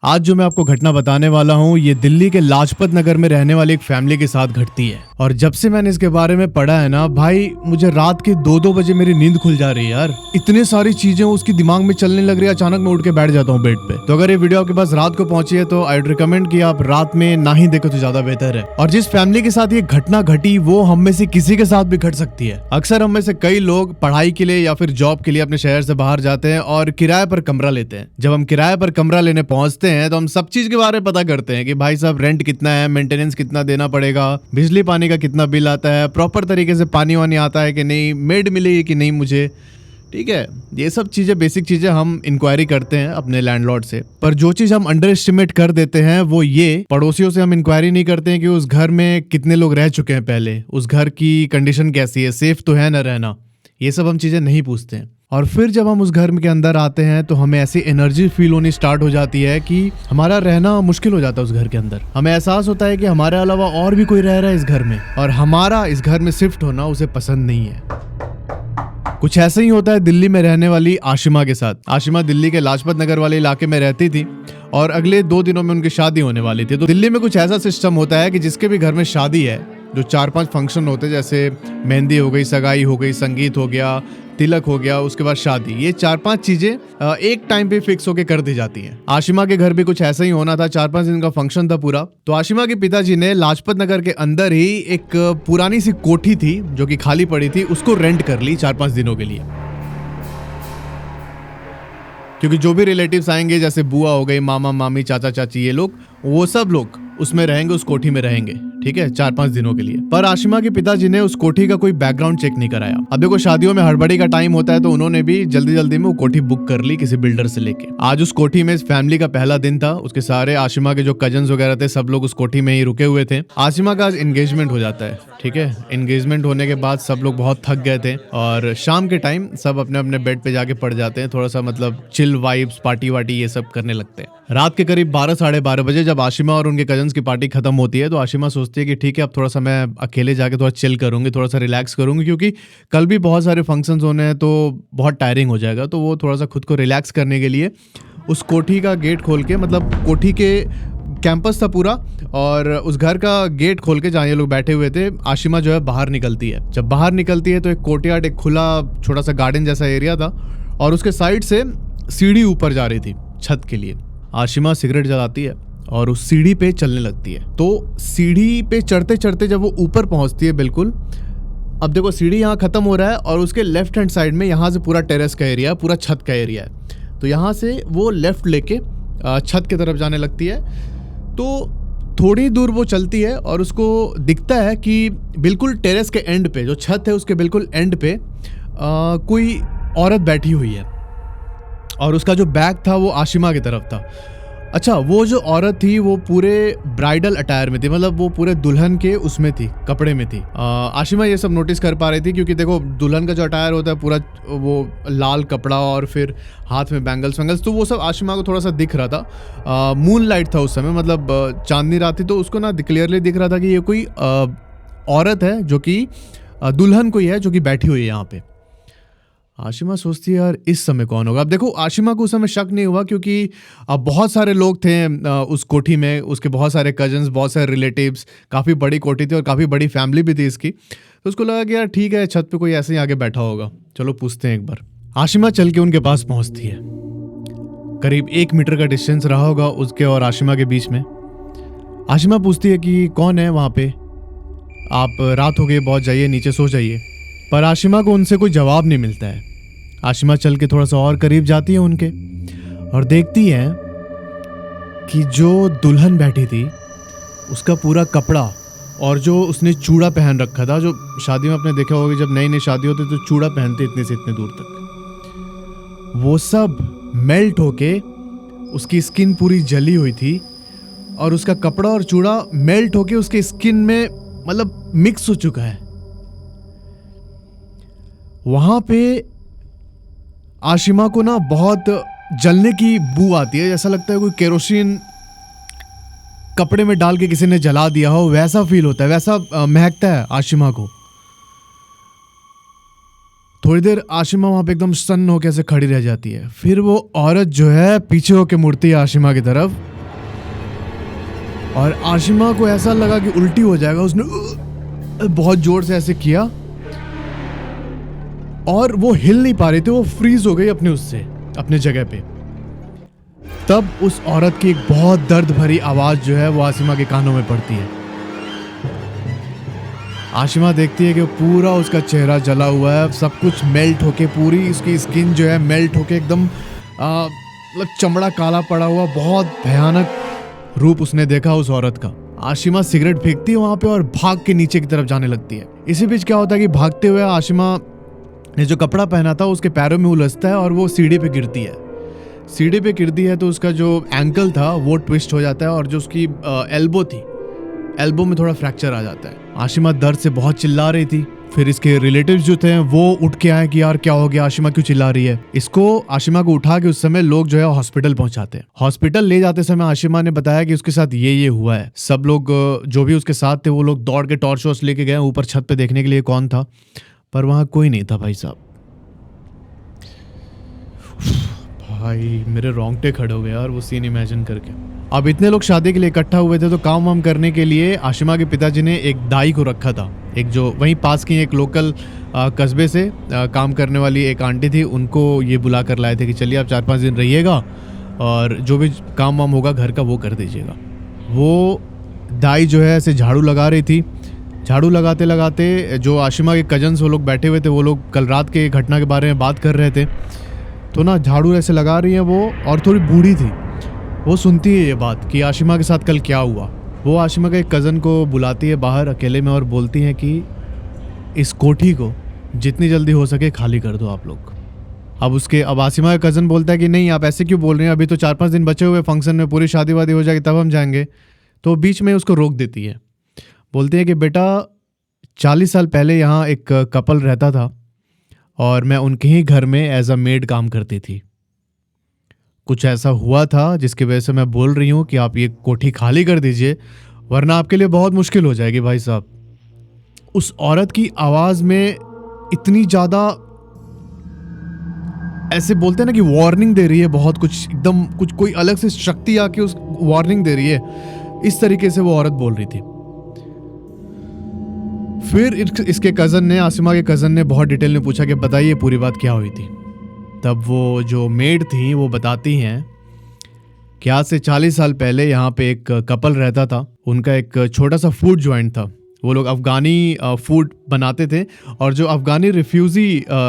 आज जो मैं आपको घटना बताने वाला हूँ ये दिल्ली के लाजपत नगर में रहने वाली एक फैमिली के साथ घटती है। और जब से मैंने इसके बारे में पढ़ा है ना भाई, मुझे रात के 2-2 बजे मेरी नींद खुल जा रही है यार। इतनी सारी चीजें उसकी दिमाग में चलने लग रही है, अचानक मैं उठ के बैठ जाता हूँ बेड पे। तो अगर ये वीडियो आपके पास रात को पहुंची है तो आई वुड रिकमेंड कि आप रात में ना ही देखो तो ज्यादा बेहतर है। और जिस फैमिली के साथ ये घटना घटी वो हम में से किसी के साथ भी घट सकती है। अक्सर हम में से कई लोग पढ़ाई के लिए या फिर जॉब के लिए अपने शहर से बाहर जाते हैं और किराए पर कमरा लेते हैं। जब हम किराए पर कमरा लेने पहुंचते हैं तो हम सब चीज के बारे में पता करते हैं कि भाई साहब रेंट कितना है, मेंटेनेंस कितना देना पड़ेगा, बिजली पानी का कितना बिल आता है, प्रॉपर तरीके से पानी वानी आता है कि नहीं, मेड मिलेगी कि नहीं मुझे, ठीक है। ये सब चीजें, बेसिक चीजें हम इंक्वायरी करते हैं अपने लैंडलॉर्ड से। पर जो चीज हम अंडर एस्टिमेट कर देते हैं वो ये, पड़ोसियों से हम इंक्वायरी नहीं करते हैं कि उस घर में कितने लोग रह चुके हैं पहले, उस घर की कंडीशन कैसी है, सेफ तो है ना रहना, ये सब हम चीजें नहीं पूछते हैं। और फिर जब हम उस घर के अंदर आते हैं तो हमें ऐसी एनर्जी फील होनी स्टार्ट हो जाती है कि हमारा रहना मुश्किल हो जाता है उस घर के अंदर। हमें एहसास होता है कि हमारे अलावा और भी कोई रह रहा है इस घर में और हमारा इस घर में शिफ्ट होना उसे पसंद नहीं है। कुछ ऐसा ही होता है दिल्ली में रहने वाली आशिमा के साथ। आशिमा दिल्ली के लाजपत नगर वाले इलाके में रहती थी और अगले 2 दिनों में उनकी शादी होने वाली थी। तो दिल्ली में कुछ ऐसा सिस्टम होता है कि जिसके भी घर में शादी है, जो 4-5 फंक्शन होते हैं, जैसे मेहंदी हो गई, सगाई हो गई, संगीत हो गया, तिलक हो गया, उसके बाद शादी, ये 4-5 चीजें एक टाइम पे फिक्स होके कर दी जाती हैं। आशिमा के घर भी कुछ ऐसा ही होना था। 4-5 दिन का फंक्शन था पूरा। तो आशिमा के पिताजी ने लाजपत नगर के अंदर ही एक पुरानी सी कोठी थी जो कि खाली पड़ी थी, उसको रेंट कर ली 4-5 दिनों के लिए। क्योंकि जो भी रिलेटिव्स आएंगे, जैसे बुआ हो गई, मामा मामी, चाचा चाची, ये लोग, वो सब लोग उसमें रहेंगे, उस कोठी में रहेंगे, ठीक है, 4-5 दिनों के लिए। पर आशिमा के पिताजी ने उस कोठी का कोई बैकग्राउंड चेक नहीं कराया। अब देखो, शादियों में हड़बड़ी का टाइम होता है तो उन्होंने भी जल्दी जल्दी में वो कोठी बुक कर ली किसी बिल्डर से लेके। आज उस कोठी में इस फैमिली का पहला दिन था। उसके सारे आशिमा के जो कजन्स वगैरह थे सब लोग उस कोठी में ही रुके हुए थे। आशिमा का आज एंगेजमेंट हो जाता है, ठीक है। एंगेजमेंट होने के बाद सब लोग बहुत थक गए थे और शाम के टाइम सब अपने अपने बेड पे जाके पड़ जाते हैं, थोड़ा सा मतलब चिल वाइब्स, पार्टी वार्टी ये सब करने लगते हैं। रात के करीब 12-12:30 बजे जब आशिमा और उनके कजन्स की पार्टी खत्म होती है तो आशिमा सोचती है कि ठीक है, अब थोड़ा सा मैं अकेले जाके थोड़ा चिल करूंगी, थोड़ा सा रिलैक्स करूंगी, क्योंकि कल भी बहुत सारे फंक्शंस होने हैं तो बहुत टायरिंग हो जाएगा। तो वो थोड़ा सा खुद को रिलैक्स करने के लिए उस कोठी का गेट खोल के, मतलब कोठी के कैंपस था पूरा, और उस घर का गेट खोल के जहाँ ये लोग बैठे हुए थे, आशिमा जो है बाहर निकलती है। जब बाहर निकलती है तो एक कोर्टयार्ड, एक खुला छोटा सा गार्डन जैसा एरिया था और उसके साइड से सीढ़ी ऊपर जा रही थी छत के लिए। आशिमा सिगरेट जलाती है और उस सीढ़ी पे चलने लगती है। तो सीढ़ी पे चढ़ते चढ़ते जब वो ऊपर पहुंचती है, बिल्कुल, अब देखो सीढ़ी यहाँ खत्म हो रहा है और उसके लेफ्ट हैंड साइड में यहाँ से पूरा टेरेस का एरिया, पूरा छत का एरिया है। तो यहाँ से वो लेफ्ट लेके छत की तरफ जाने लगती है। तो थोड़ी दूर वो चलती है और उसको दिखता है कि बिल्कुल टेरेस के एंड पे, जो छत है उसके बिल्कुल एंड पे कोई औरत बैठी हुई है और उसका जो बैक था वो आशिमा की तरफ था। अच्छा, वो जो औरत थी वो पूरे ब्राइडल अटायर में थी, मतलब वो पूरे दुल्हन के उसमें थी, कपड़े में थी। आशिमा ये सब नोटिस कर पा रही थी क्योंकि देखो दुल्हन का जो अटायर होता है पूरा वो लाल कपड़ा और फिर हाथ में बैंगल्स वैंगल्स, तो वो सब आशिमा को थोड़ा सा दिख रहा था। मून लाइट था उस समय, मतलब चांदनी रात थी, तो उसको ना क्लियरली दिख रहा था कि ये कोई औरत है जो कि दुल्हन कोई है जो कि बैठी हुई है यहाँ पे। आशिमा सोचती है यार इस समय कौन होगा। अब देखो आशिमा को उस समय शक नहीं हुआ क्योंकि अब बहुत सारे लोग थे उस कोठी में, उसके बहुत सारे कजन्स, बहुत सारे रिलेटिव्स, काफ़ी बड़ी कोठी थी और काफ़ी बड़ी फैमिली भी थी इसकी। तो उसको लगा कि यार ठीक है, छत पे कोई ऐसे ही आगे बैठा होगा, चलो पूछते हैं एक बार। आशिमा चल के उनके पास पहुंचती है। करीब 1 मीटर का डिस्टेंस रहा होगा उसके और आशिमा के बीच में। आशिमा पूछती है कि कौन है वहाँ पे, आप, रात हो गई बहुत, जाइए नीचे सो जाइए। पर आशिमा को उनसे कोई जवाब नहीं मिलता है। आशिमा चल के थोड़ा सा और करीब जाती है उनके और देखती है कि जो दुल्हन बैठी थी उसका पूरा कपड़ा और जो उसने चूड़ा पहन रखा था, जो शादी में आपने देखा होगा जब नई नई शादी होती तो चूड़ा पहनते इतने से इतने दूर तक, वो सब मेल्ट होके उसकी स्किन पूरी जली हुई थी और उसका कपड़ा और चूड़ा मेल्ट होके उसके स्किन में मतलब मिक्स हो चुका है। वहां पे आशिमा को ना बहुत जलने की बू आती है, जैसा लगता है कोई केरोसिन कपड़े में डाल के किसी ने जला दिया हो, वैसा फील होता है, वैसा महकता है आशिमा को। थोड़ी देर आशिमा वहां पे एकदम सन्न होकर ऐसे खड़ी रह जाती है। फिर वो औरत जो है पीछे होके मुड़ती है आशिमा की तरफ और आशिमा को ऐसा लगा कि उल्टी हो जाएगा। उसने बहुत जोर से ऐसे किया और वो हिल नहीं पा रही थी, वो फ्रीज हो गई अपने जगह पे। तब उस औरत की एक बहुत दर्द भरी आवाज जो है वो आशिमा के कानों में पड़ती है। आशिमा देखती है कि पूरा उसका चेहरा जला हुआ है, सब कुछ मेल्ट होके, पूरी उसकी स्किन जो है मेल्ट होके एकदम मतलब चमड़ा काला पड़ा हुआ, बहुत भयानक रूप उसने देखा उस औरत का। आशिमा सिगरेट फेंकती है वहां पे और भाग के नीचे की तरफ जाने लगती है। इसी बीच क्या होता है कि भागते हुए आशिमा ने जो कपड़ा पहना था उसके पैरों में उलझता है और वो सीढ़ी पे गिरती है। सीढ़ी पे गिरती है तो उसका जो एंकल था वो ट्विस्ट हो जाता है और जो उसकी एल्बो थी, एल्बो में थोड़ा फ्रैक्चर आ जाता है। आशिमा दर्द से बहुत चिल्ला रही थी। फिर इसके रिलेटिव्स जो थे वो उठ के आए कि यार क्या हो गया, आशिमा क्यों चिल्ला रही है। आशिमा को उठा के उस समय लोग जो है हॉस्पिटल पहुंचाते हैं। हॉस्पिटल ले जाते समय आशिमा ने बताया कि उसके साथ ये हुआ है। सब लोग जो भी उसके साथ थे वो लोग दौड़ के टॉर्च वॉर्च लेके गए ऊपर छत पे देखने के लिए कौन था, पर वहां कोई नहीं था। भाई साहब, भाई मेरे रोंगटे खड़े हो गए यार वो सीन इमेजिन करके। अब इतने लोग शादी के लिए इकट्ठा हुए थे तो काम वाम करने के लिए आशिमा के पिताजी ने एक दाई को रखा था। एक जो वहीं पास की एक लोकल कस्बे से काम करने वाली एक आंटी थी, उनको ये बुला कर लाए थे कि चलिए आप 4-5 दिन रहिएगा और जो भी काम वाम होगा घर का वो कर दीजिएगा। वो दाई जो है ऐसे झाड़ू लगा रही थी। झाड़ू लगाते लगाते जो आशिमा के कजन्स वो लोग बैठे हुए थे, वो लोग कल रात के घटना के बारे में बात कर रहे थे। तो ना झाड़ू ऐसे लगा रही है वो, और थोड़ी बूढ़ी थी। वो सुनती है ये बात कि आशिमा के साथ कल क्या हुआ। वो आशिमा के एक कज़न को बुलाती है बाहर अकेले में और बोलती है कि इस कोठी को जितनी जल्दी हो सके खाली कर दो आप लोग। अब आशिमा का कज़न बोलता है कि नहीं आप ऐसे क्यों बोल रहे हैं, अभी तो 4-5 दिन बचे हुए फंक्शन में, पूरी शादी वादी हो जाएगी तब हम जाएंगे। तो बीच में उसको रोक देती है, बोलती है कि बेटा 40 साल पहले यहाँ एक कपल रहता था और मैं उनके ही घर में एज अ मेड काम करती थी। कुछ ऐसा हुआ था जिसकी वजह से मैं बोल रही हूँ कि आप ये कोठी खाली कर दीजिए, वरना आपके लिए बहुत मुश्किल हो जाएगी। भाई साहब, उस औरत की आवाज में इतनी ज्यादा ऐसे बोलते हैं ना कि वार्निंग दे रही है, बहुत कुछ एकदम कुछ कोई अलग से शक्ति आके उस वार्निंग दे रही है, इस तरीके से वो औरत बोल रही थी। फिर इसके कज़न ने, आसिमा के कज़न ने बहुत डिटेल में पूछा कि बताइए पूरी बात क्या हुई थी। तब वो जो मेड थी वो बताती हैं कि आज से 40 साल पहले यहाँ पे एक कपल रहता था। उनका एक छोटा सा फूड जॉइंट था। वो लोग अफ़गानी फूड बनाते थे और जो अफ़गानी रिफ्यूज़ी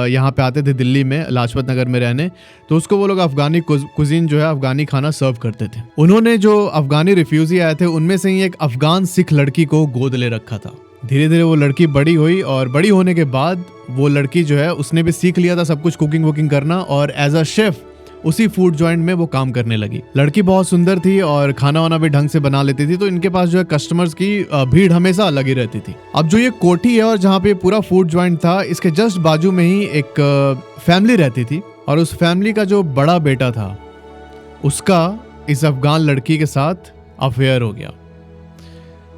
यहाँ पे आते थे दिल्ली में लाजपत नगर में रहने, तो उसको वो लोग अफ़गानी कुज़ीन जो है अफ़गानी खाना सर्व करते थे। उन्होंने जो अफ़गानी रिफ्यूज़ी आए थे उनमें से ही एक अफ़गान सिख लड़की को गोद ले रखा था। धीरे धीरे वो लड़की बड़ी हुई और बड़ी होने के बाद वो लड़की जो है उसने भी सीख लिया था सब कुछ, कुकिंग वुकिंग करना, और एज अ शेफ उसी फूड जॉइंट में वो काम करने लगी। लड़की बहुत सुंदर थी और खाना वाना भी ढंग से बना लेती थी, तो इनके पास जो है कस्टमर्स की भीड़ हमेशा लगी रहती थी। अब जो ये कोठी है और जहाँ पे पूरा फूड जॉइंट था, इसके जस्ट बाजू में ही एक फैमिली रहती थी और उस फैमिली का जो बड़ा बेटा था उसका इस अफगान लड़की के साथ अफेयर हो गया।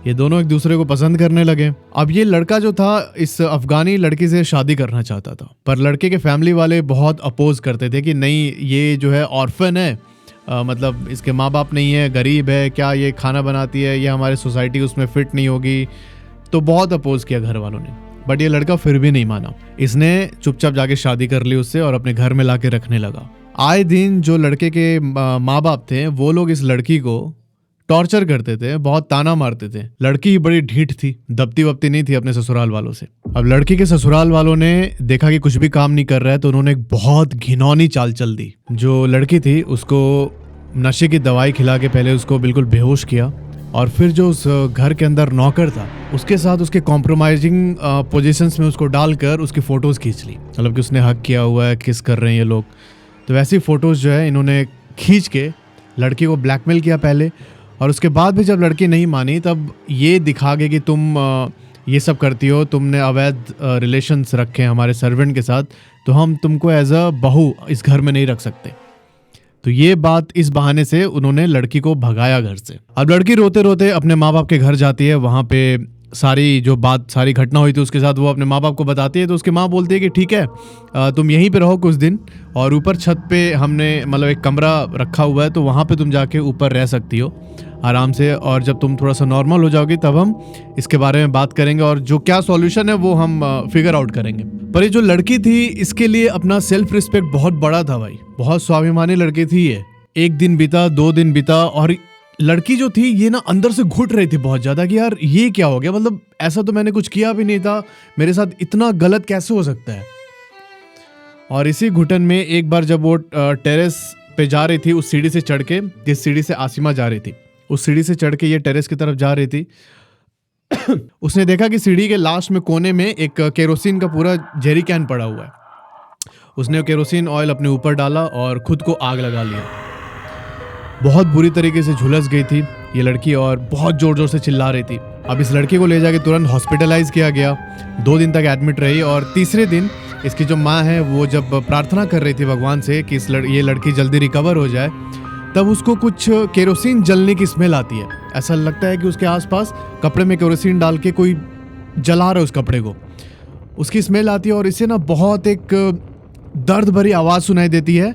ये दोनों एक दूसरे को पसंद करने लगे। अब ये लड़का जो था इस अफगानी लड़की से शादी करना चाहता था, पर लड़के के फैमिली वाले बहुत अपोज करते थे कि नहीं, ये जो है ऑर्फन है, मतलब इसके माँ बाप नहीं है, गरीब है, क्या ये खाना बनाती है, ये हमारे सोसाइटी उसमें फिट नहीं होगी। तो बहुत अपोज किया घर वालों ने, बट ये लड़का फिर भी नहीं माना। इसने चुपचाप जाके शादी कर ली उससे और अपने घर में ला के रखने लगा। आए दिन जो लड़के के माँ बाप थे वो लोग इस लड़की को टॉर्चर करते थे, बहुत ताना मारते थे। लड़की बड़ी ढीठ थी, दबती वबती नहीं थी अपने ससुराल वालों से। अब लड़की के ससुराल वालों ने देखा कि कुछ भी काम नहीं कर रहा है, तो उन्होंने एक बहुत घिनौनी चाल चल दी। जो लड़की थी उसको नशे की दवाई खिला के पहले उसको बिल्कुल बेहोश किया, और फिर जो उस घर के अंदर नौकर था उसके साथ उसके कॉम्प्रोमाइजिंग पोजीशंस में उसको डालकर उसकी फोटोज खींच ली। मतलब कि उसने हक किया हुआ है, किस कर रहे हैं ये लोग, तो वैसी फोटोज जो है इन्होंने खींच के लड़की को ब्लैकमेल किया पहले, और उसके बाद भी जब लड़की नहीं मानी तब ये दिखा गए कि तुम ये सब करती हो, तुमने अवैध रिलेशंस रखे हैं हमारे सर्वेंट के साथ, तो हम तुमको एज अ बहू इस घर में नहीं रख सकते। तो ये बात, इस बहाने से उन्होंने लड़की को भगाया घर से। अब लड़की रोते रोते अपने माँ बाप के घर जाती है। वहाँ पे सारी जो बात सारी घटना हुई थी उसके साथ वो अपने माँ बाप को बताती है। तो उसकी माँ बोलती है कि ठीक है, तुम यहीं पे रहो कुछ दिन, और ऊपर छत पे हमने मतलब एक कमरा रखा हुआ है, तो वहाँ पे तुम जाके ऊपर रह सकती हो आराम से, और जब तुम थोड़ा सा नॉर्मल हो जाओगी तब हम इसके बारे में बात करेंगे और जो क्या सॉल्यूशन है वो हम फिगर आउट करेंगे। पर ये जो लड़की थी इसके लिए अपना सेल्फ रिस्पेक्ट बहुत बड़ा था भाई, बहुत स्वाभिमानी लड़की थी ये। एक दिन बीता, 2 दिन बीता, और लड़की जो थी ये ना अंदर से घुट रही थी बहुत ज्यादा कि यार ये क्या हो गया, मतलब ऐसा तो मैंने कुछ किया भी नहीं था, मेरे साथ इतना गलत कैसे हो सकता है। और इसी घुटन में एक बार जब वो टेरेस पे जा रही थी, उस सीढ़ी से चढ़ के, जिस सीढ़ी से आसिमा जा रही थी, उस सीढ़ी से चढ़ के ये टेरेस की तरफ जा रही थी, उसने देखा कि सीढ़ी के लास्ट में कोने में एक केरोसिन का पूरा जेरी कैन पड़ा हुआ है। उसने केरोसिन ऑयल अपने ऊपर डाला और खुद को आग लगा लिया। बहुत बुरी तरीके से झुलस गई थी ये लड़की और बहुत जोर जोर से चिल्ला रही थी। अब इस लड़की को ले जाके तुरंत हॉस्पिटलाइज किया गया, 2 दिन तक एडमिट रही, और तीसरे दिन इसकी जो माँ है वो जब प्रार्थना कर रही थी भगवान से कि ये लड़की जल्दी रिकवर हो जाए, तब उसको कुछ केरोसिन जलने की स्मेल आती है। ऐसा लगता है कि उसके आसपास कपड़े में केरोसिन डाल के कोई जला रहा है उस कपड़े को, उसकी स्मेल आती है और इसे ना बहुत एक दर्द भरी आवाज़ सुनाई देती है,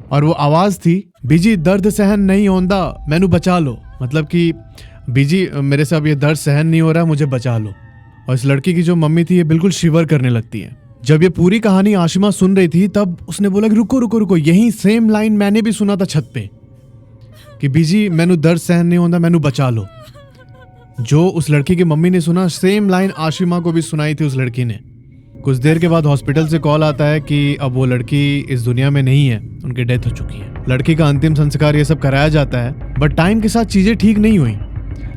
और वो आवाज़ थी, बीजी दर्द सहन नहीं होंदा मैनू बचा लो, मतलब कि बीजी मेरे से अब ये दर्द सहन नहीं हो रहा है, मुझे बचा लो। और इस लड़की की जो मम्मी थी ये बिल्कुल शिवर करने लगती है। जब ये पूरी कहानी आशिमा सुन रही थी तब उसने बोला कि रुको रुको रुको, यही सेम लाइन मैंने भी सुना था छत पे कि बीजी मैनू दर्द सहन नहीं होंदा मैनू बचा लो। जो उस लड़की की मम्मी ने सुना, सेम लाइन आशिमा को भी सुनाई थी उस लड़की ने। कुछ देर के बाद हॉस्पिटल से कॉल आता है कि अब वो लड़की इस दुनिया में नहीं है, उनकी डेथ हो चुकी है। लड़की का अंतिम संस्कार ये सब कराया जाता है, बट टाइम के साथ चीजें ठीक नहीं हुई।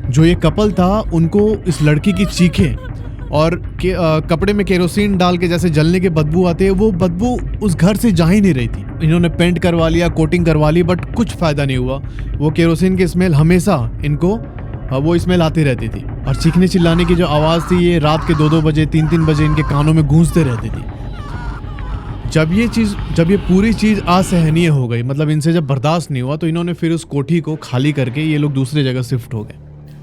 जो ये कपल था उनको इस लड़की की चीखें और कपड़े में केरोसिन डाल के जैसे जलने के बदबू आते हैं, वो बदबू उस घर से जा ही नहीं रही थी। इन्होंने पेंट करवा लिया, कोटिंग करवा ली, बट कुछ फायदा नहीं हुआ। वो केरोसिन की स्मेल हमेशा इनको वो स्मेल आती रहती थी, और चीखने चिल्लाने की जो आवाज़ थी ये रात के 2-2 बजे 3-3 बजे इनके कानों में गूंजते रहती थी। जब ये पूरी चीज़ असहनीय हो गई, मतलब इनसे जब बर्दाश्त नहीं हुआ, तो इन्होंने फिर उस कोठी को खाली करके ये लोग दूसरी जगह शिफ्ट हो गए।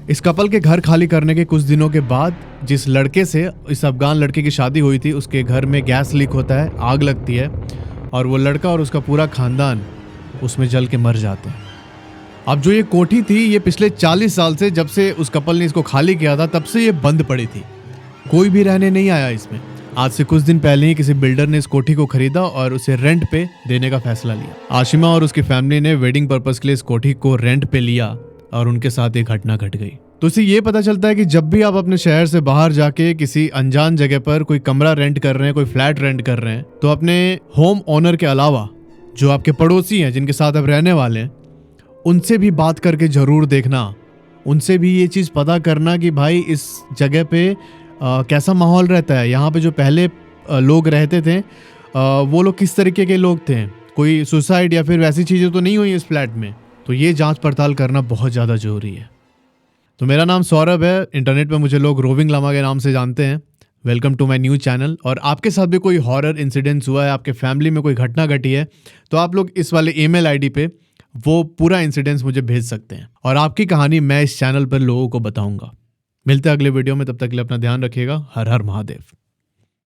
इस कपल के घर खाली करने के कुछ दिनों के बाद जिस लड़के से इस अफगान लड़के की शादी हुई थी उसके घर में गैस लीक होता है, आग लगती है, और वो लड़का और उसका पूरा खानदान उसमें जल के मर जाते हैं। अब जो ये कोठी थी ये पिछले 40 साल से, जब से उस कपल ने इसको खाली किया था तब से ये बंद पड़ी थी, कोई भी रहने नहीं आया इसमें। आज से कुछ दिन पहले ही किसी बिल्डर ने इस कोठी को खरीदा और उसे रेंट पे देने का फैसला लिया। आशिमा और उसकी फैमिली ने वेडिंग पर्पस के लिए इस कोठी को रेंट पे लिया और उनके साथ ये घटना घट गई। तो इससे ये पता चलता है कि जब भी आप अपने शहर से बाहर जाके किसी अनजान जगह पर कोई कमरा रेंट कर रहे हैं, कोई फ्लैट रेंट कर रहे हैं, तो अपने होम ओनर के अलावा जो आपके पड़ोसी हैं जिनके साथ आप रहने वाले हैं, उनसे भी बात करके जरूर देखना। उनसे भी ये चीज़ पता करना कि भाई इस जगह पे कैसा माहौल रहता है, यहाँ पे जो पहले लोग रहते थे वो लोग किस तरीके के लोग थे, कोई सुसाइड या फिर वैसी चीज़ें तो नहीं हुई इस फ्लैट में। तो ये जांच पड़ताल करना बहुत ज़्यादा ज़रूरी है। तो मेरा नाम सौरभ है, इंटरनेट पे मुझे लोग रोविंग लामा के नाम से जानते हैं। Welcome to my new channel. और आपके साथ भी कोई हॉरर इंसिडेंट्स हुआ है, आपके फैमिली में कोई घटना घटी है, तो आप लोग इस वाले ईमेल आईडी पे वो पूरा इंसिडेंट्स मुझे भेज सकते हैं और आपकी कहानी मैं इस चैनल पर लोगों को बताऊंगा। मिलते हैं अगले वीडियो में, तब तक के लिए अपना ध्यान रखिएगा। हर हर महादेव।